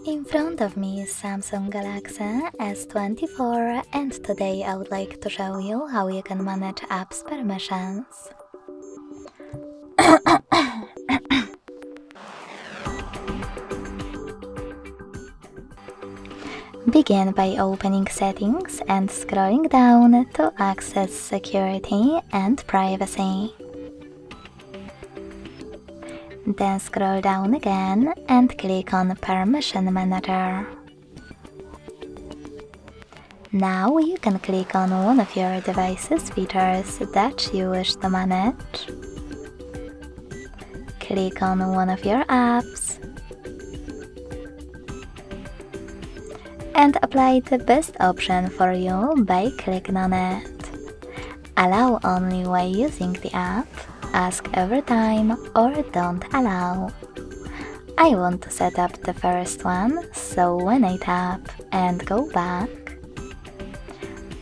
In front of me is Samsung Galaxy S24 and today I would like to show you how you can manage apps permissions. Begin by opening Settings and scrolling down to access Security and Privacy. Then scroll down again and click on Permission Manager. Now you can click on one of your device's features that you wish to manage. Click on one of your apps and apply the best option for you by clicking on it. Allow only while using the app, ask every time, or don't allow. I want to set up the first one, so when I tap and go back,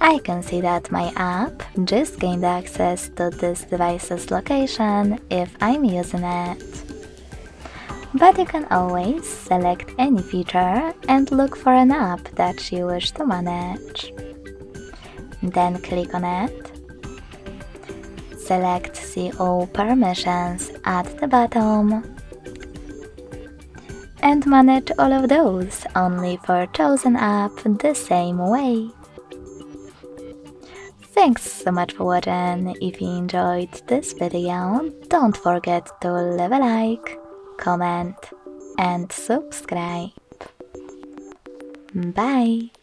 I can see that my app just gained access to this device's location if I'm using it. But you can always select any feature and look for an app that you wish to manage. Then click on it. Select See All Permissions at the bottom and manage all of those only for chosen app the same way. Thanks so much for watching. If you enjoyed this video, don't forget to leave a like, comment and subscribe. Bye!